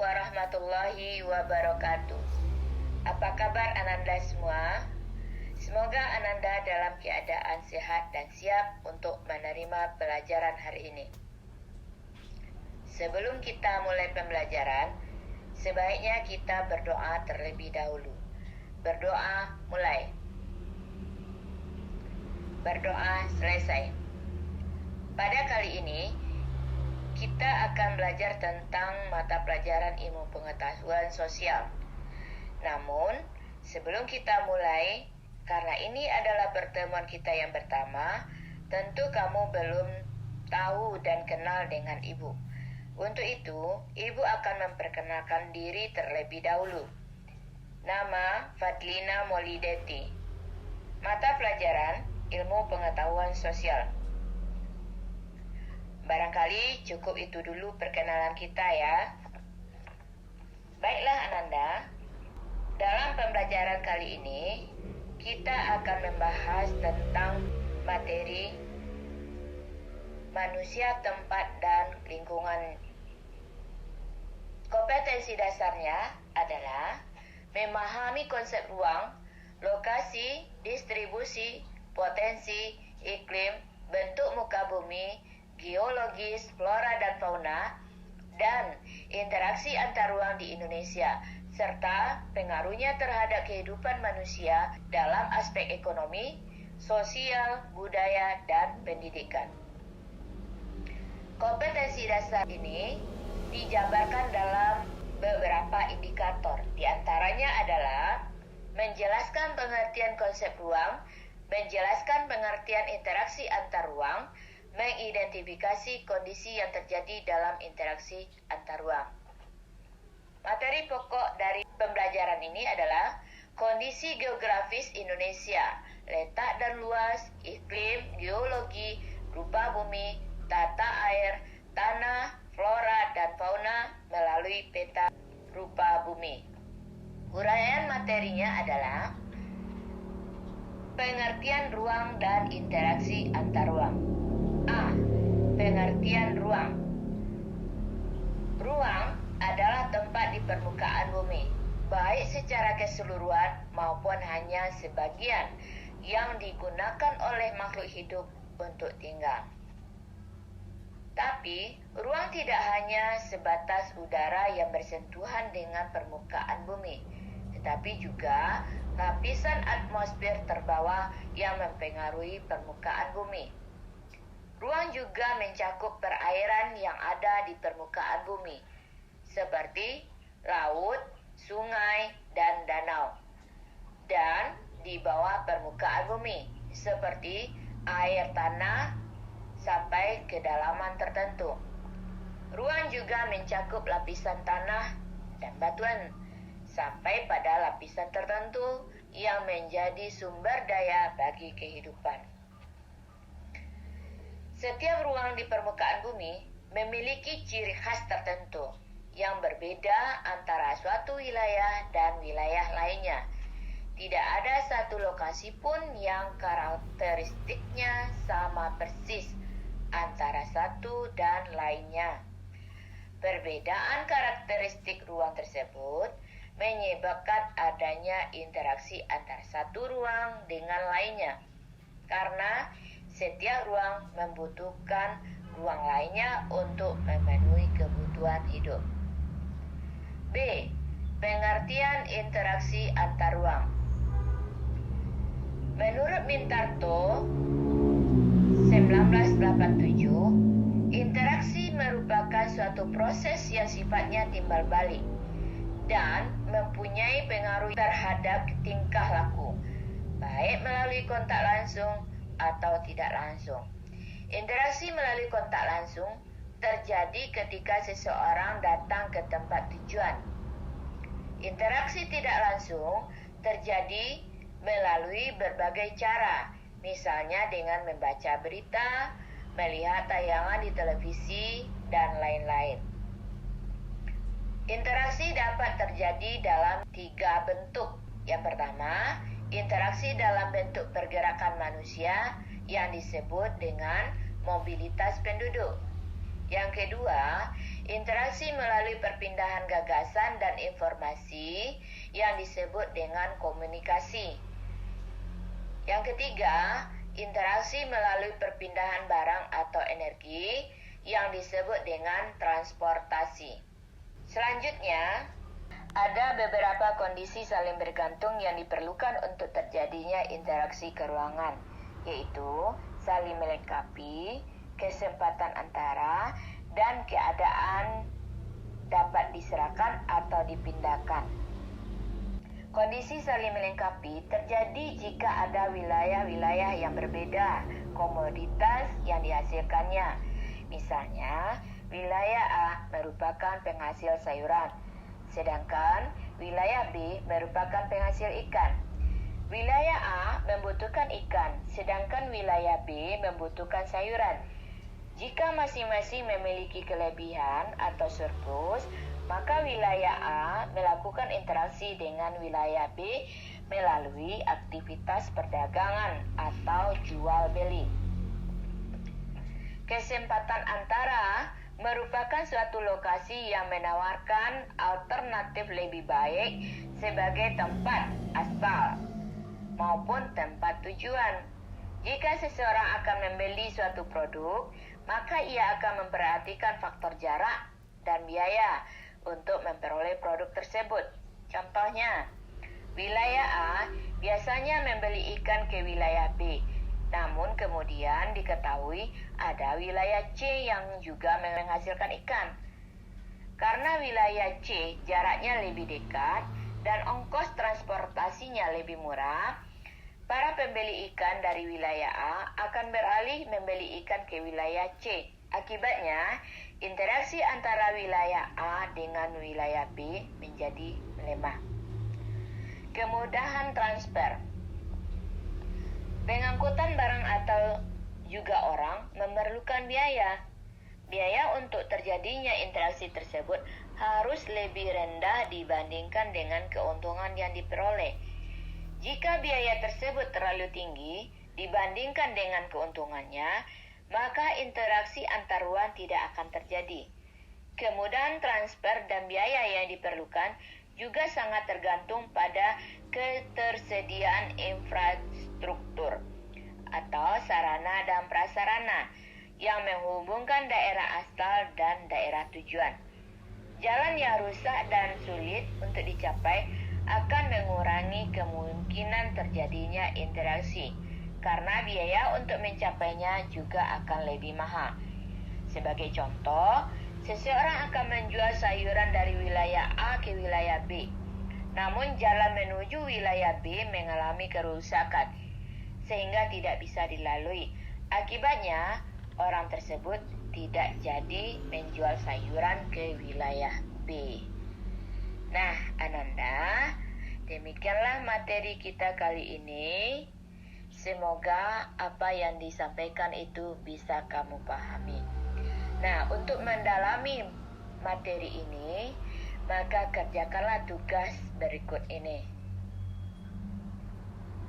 warahmatullahi wabarakatuh. Apa kabar Ananda semua? Semoga Ananda dalam keadaan sehat dan siap untuk menerima pelajaran hari ini. Sebelum kita mulai pembelajaran, sebaiknya kita berdoa terlebih dahulu. Berdoa mulai. Berdoa selesai. Pada kali ini, kita akan belajar tentang mata pelajaran ilmu pengetahuan sosial. Namun, sebelum kita mulai, karena ini adalah pertemuan kita yang pertama, tentu kamu belum tahu dan kenal dengan Ibu. Untuk itu, Ibu akan memperkenalkan diri terlebih dahulu. Nama Fadlina Molideti. Mata pelajaran ilmu pengetahuan sosial. Barangkali cukup itu dulu perkenalan kita ya. Baiklah Ananda, dalam pembelajaran kali ini kita akan membahas tentang materi manusia, tempat, dan lingkungan. Kompetensi dasarnya adalah memahami konsep ruang, lokasi, distribusi, potensi, iklim, bentuk muka bumi, geologis, flora dan fauna, dan interaksi antar ruang di Indonesia, serta pengaruhnya terhadap kehidupan manusia dalam aspek ekonomi, sosial, budaya, dan pendidikan. Kompetensi dasar ini dijabarkan dalam beberapa indikator. Di antaranya adalah menjelaskan pengertian konsep ruang, menjelaskan pengertian interaksi antar ruang, mengidentifikasi kondisi yang terjadi dalam interaksi antar ruang. Materi pokok dari pembelajaran ini adalah kondisi geografis Indonesia, letak dan luas, iklim, geologi, rupa bumi, tata air, tanah, flora dan fauna melalui peta rupa bumi. Uraian materinya adalah pengertian ruang dan interaksi antar ruang. A. Pengertian ruang. Ruang adalah tempat di permukaan bumi, baik secara keseluruhan maupun hanya sebagian, yang digunakan oleh makhluk hidup untuk tinggal. Tapi, ruang tidak hanya sebatas udara yang bersentuhan dengan permukaan bumi, tetapi juga lapisan atmosfer terbawah yang mempengaruhi permukaan bumi. Ruang juga mencakup perairan yang ada di permukaan bumi, seperti laut, sungai, dan danau. Dan di bawah permukaan bumi, seperti air tanah sampai kedalaman tertentu. Ruang juga mencakup lapisan tanah dan batuan, sampai pada lapisan tertentu yang menjadi sumber daya bagi kehidupan. Setiap ruang di permukaan bumi memiliki ciri khas tertentu yang berbeda antara suatu wilayah dan wilayah lainnya. Tidak ada satu lokasi pun yang karakteristiknya sama persis antara satu dan lainnya. Perbedaan karakteristik ruang tersebut menyebabkan adanya interaksi antara satu ruang dengan lainnya, karena setiap ruang membutuhkan ruang lainnya untuk memenuhi kebutuhan hidup. B. Pengertian interaksi antar ruang. Menurut Mintarto 1987, interaksi merupakan suatu proses yang sifatnya timbal balik dan mempunyai pengaruh terhadap tingkah laku, baik melalui kontak langsung atau tidak langsung. Interaksi melalui kontak langsung terjadi ketika seseorang datang ke tempat tujuan. Interaksi tidak langsung terjadi melalui berbagai cara, misalnya dengan membaca berita, melihat tayangan di televisi, dan lain-lain. Interaksi dapat terjadi dalam 3 bentuk. Yang pertama, interaksi dalam bentuk pergerakan manusia yang disebut dengan mobilitas penduduk. Yang kedua, Interaksi melalui perpindahan gagasan dan informasi yang disebut dengan komunikasi. Yang ketiga, interaksi melalui perpindahan barang atau energi yang disebut dengan transportasi. Selanjutnya, ada beberapa kondisi saling bergantung yang diperlukan untuk terjadinya interaksi ke ruangan, yaitu saling melengkapi, kesempatan antara, dan keadaan dapat diserahkan atau dipindahkan. Kondisi saling melengkapi terjadi jika ada wilayah-wilayah yang berbeda komoditas yang dihasilkannya. Misalnya, wilayah A merupakan penghasil sayuran, sedangkan wilayah B merupakan penghasil ikan. Wilayah A membutuhkan ikan, sedangkan wilayah B membutuhkan sayuran. Jika masing-masing memiliki kelebihan atau surplus, maka wilayah A melakukan interaksi dengan wilayah B melalui aktivitas perdagangan atau jual beli. Kesempatan antara merupakan suatu lokasi yang menawarkan alternatif lebih baik sebagai tempat asal maupun tempat tujuan. Jika seseorang akan membeli suatu produk, maka ia akan memperhatikan faktor jarak dan biaya untuk memperoleh produk tersebut. Contohnya, wilayah A biasanya membeli ikan ke wilayah B, namun kemudian diketahui ada wilayah C yang juga menghasilkan ikan. Karena wilayah C jaraknya lebih dekat dan ongkos transportasinya lebih murah, para pembeli ikan dari wilayah A akan beralih membeli ikan ke wilayah C. Akibatnya, interaksi antara wilayah A dengan wilayah B menjadi melemah. Kemudahan transfer. Pengangkutan barang atau juga orang memerlukan biaya. Biaya untuk terjadinya interaksi tersebut harus lebih rendah dibandingkan dengan keuntungan yang diperoleh. Jika biaya tersebut terlalu tinggi dibandingkan dengan keuntungannya, maka interaksi antar ruang tidak akan terjadi. Kemudahan transfer dan biaya yang diperlukan juga sangat tergantung pada ketersediaan infrastruktur atau sarana dan prasarana yang menghubungkan daerah asal dan daerah tujuan. Jalan yang rusak dan sulit untuk dicapai akan mengurangi kemungkinan terjadinya interaksi karena biaya untuk mencapainya juga akan lebih mahal. Sebagai contoh, seseorang akan menjual sayuran dari wilayah A ke wilayah B. Namun jalan menuju wilayah B mengalami kerusakan sehingga tidak bisa dilalui. Akibatnya, orang tersebut tidak jadi menjual sayuran ke wilayah B. Nah, Ananda, demikianlah materi kita kali ini. Semoga apa yang disampaikan itu bisa kamu pahami. Nah, untuk mendalami materi ini, maka kerjakanlah tugas berikut ini.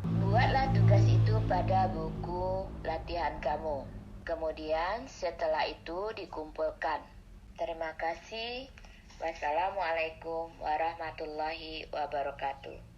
Buatlah tugas itu pada buku latihan kamu. Kemudian setelah itu dikumpulkan. Terima kasih. Wassalamualaikum warahmatullahi wabarakatuh.